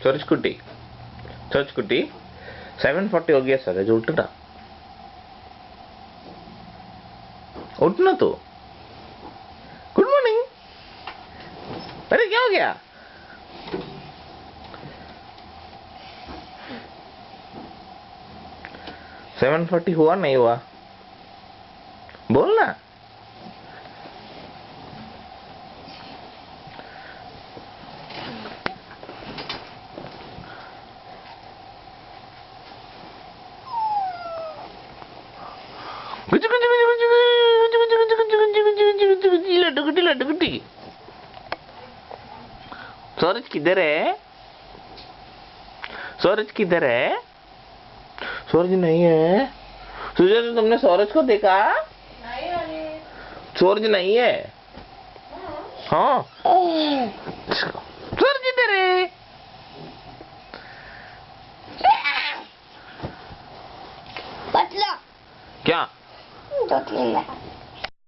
सूरज कुटी 7:40 हो गया सूरज, उठना उठना तो। Good morning. अरे क्या हो गया? सेवन 40 हुआ नहीं हुआ? बोलना। लड्डू गुड्डी। सूरज किधर है? सूरज किधर है? सूरज नहीं है। सूरज, तुमने सूरज को देखा? नहीं, सूरज नहीं है। हाँ, सूरज किधर है? पतला क्या? तो